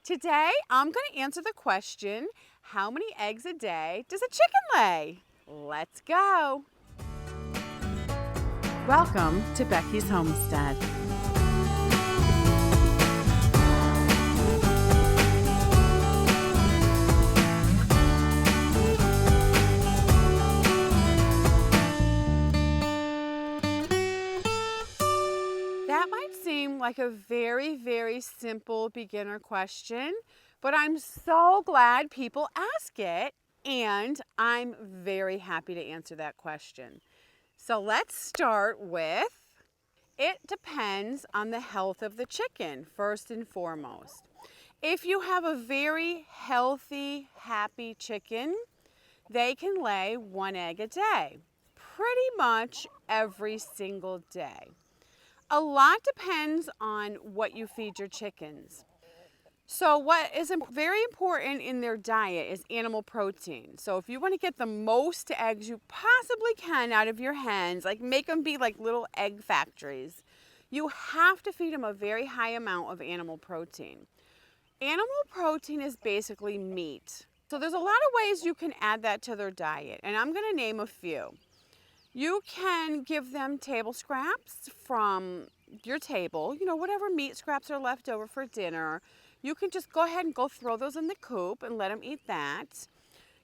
Today, I'm going to answer the question, how many eggs a day does a chicken lay? Let's go. Welcome to Becky's Homestead. That might seem like a very simple beginner question, but I'm so glad people ask it, and I'm very happy to answer that question. So let's start with, it depends on the health of the chicken, first and foremost. If you have a very healthy, happy chicken, they can lay 1 egg a day, pretty much every single day. A lot depends on what you feed your chickens. So what is very important in their diet is animal protein. So if you want to get the most eggs you possibly can out of your hens, like make them be like little egg factories, you have to feed them a very high amount of animal protein. Animal protein is basically meat. So there's a lot of ways you can add that to their diet, and I'm going to name a few. You can give them table scraps from your table, whatever meat scraps are left over for dinner. You can just go ahead and go throw those in the coop and let them eat that.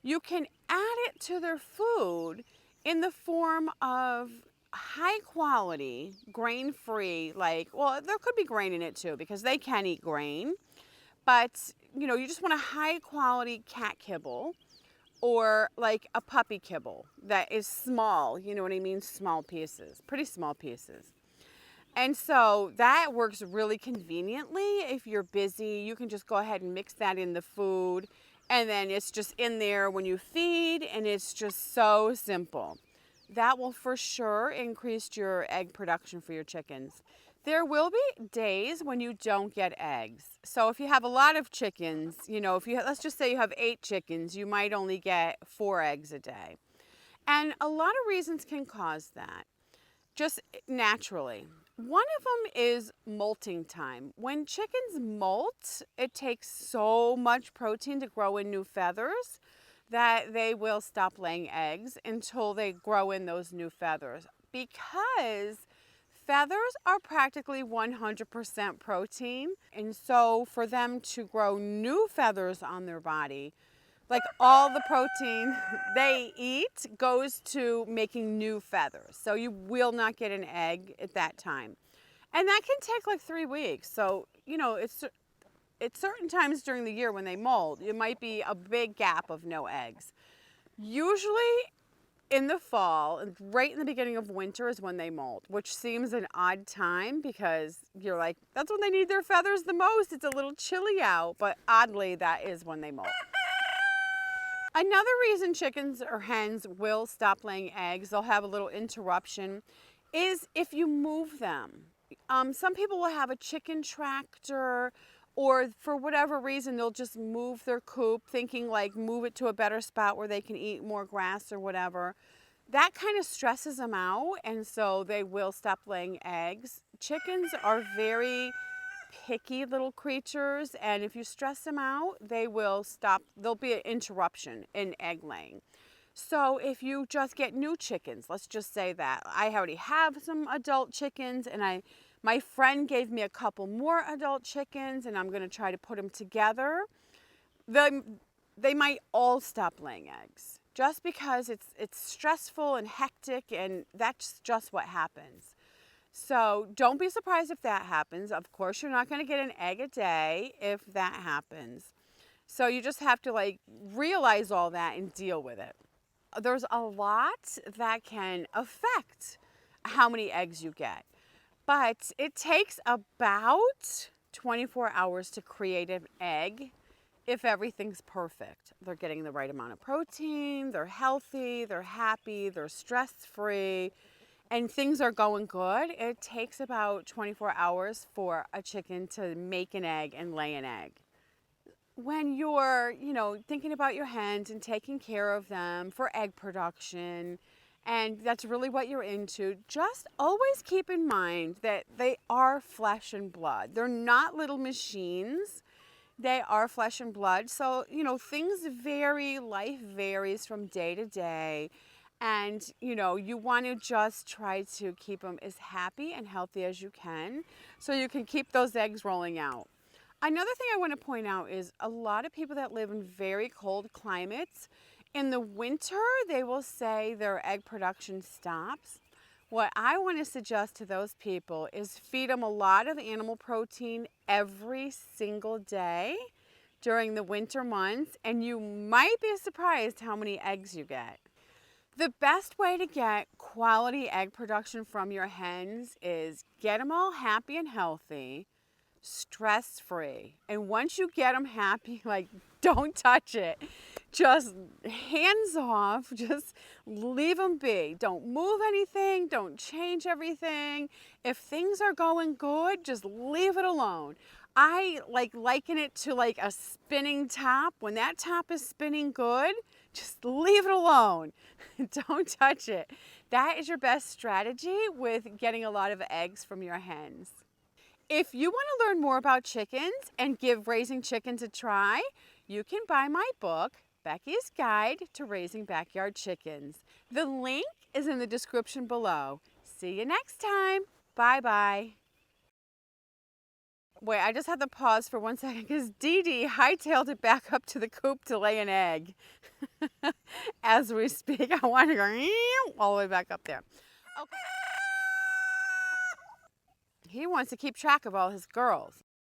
You can add it to their food in the form of high quality, grain-free, there could be grain in it too because they can eat grain. But, you just want a high quality cat kibble or like a puppy kibble that is small, you know what I mean? Small pieces, pretty small pieces. And so that works really conveniently. If you're busy, you can just go ahead and mix that in the food, and then it's just in there when you feed, and it's just so simple. That will for sure increase your egg production for your chickens. There will be days when you don't get eggs. So if you have a lot of chickens, let's just say you have 8 chickens, you might only get 4 eggs a day. And a lot of reasons can cause that, just naturally. One of them is molting time. When chickens molt, it takes so much protein to grow in new feathers that they will stop laying eggs until they grow in those new feathers, because feathers are practically 100% protein. And so for them to grow new feathers on their body, like all the protein they eat goes to making new feathers. So you will not get an egg at that time. And that can take like 3 weeks. So, it's certain times during the year when they molt, it might be a big gap of no eggs. Usually in the fall, and right in the beginning of winter is when they molt, which seems an odd time because you're like, that's when they need their feathers the most. It's a little chilly out, but oddly, that is when they molt. Another reason chickens or hens will stop laying eggs, they'll have a little interruption, is if you move them. Some people will have a chicken tractor, or for whatever reason, they'll just move their coop thinking like move it to a better spot where they can eat more grass or whatever. That kind of stresses them out, and so they will stop laying eggs. Chickens are very picky little creatures, and if you stress them out, they will stop. There'll be an interruption in egg laying. So if you just get new chickens, let's just say that I already have some adult chickens, and my friend gave me a couple more adult chickens, and I'm going to try to put them together. They might all stop laying eggs just because it's stressful and hectic, and that's just what happens. So don't be surprised if that happens. Of course, you're not going to get an egg a day if that happens. So you just have to realize all that and deal with it. There's a lot that can affect how many eggs you get, but it takes about 24 hours to create an egg if everything's perfect. They're getting the right amount of protein, they're healthy, they're happy, they're stress-free, and things are going good. It takes about 24 hours for a chicken to make an egg and lay an egg. When you're, thinking about your hens and taking care of them for egg production, and that's really what you're into, just always keep in mind that they are flesh and blood. They're not little machines. They are flesh and blood. So, things vary, life varies from day to day. And, you want to just try to keep them as happy and healthy as you can so you can keep those eggs rolling out. Another thing I want to point out is a lot of people that live in very cold climates, in the winter, they will say their egg production stops. What I want to suggest to those people is feed them a lot of animal protein every single day during the winter months, and you might be surprised how many eggs you get. The best way to get quality egg production from your hens is get them all happy and healthy, stress-free. And once you get them happy, don't touch it. Just hands off, just leave them be. Don't move anything, don't change everything. If things are going good, just leave it alone. I liken it to a spinning top. When that top is spinning good, just leave it alone. Don't touch it. That is your best strategy with getting a lot of eggs from your hens. If you want to learn more about chickens and give raising chickens a try, you can buy my book, Becky's Guide to Raising Backyard Chickens. The link is in the description below. See you next time. Bye-bye. Wait, I just had to pause for 1 second because Dee Dee hightailed it back up to the coop to lay an egg. As we speak, I want to go all the way back up there. Okay. He wants to keep track of all his girls.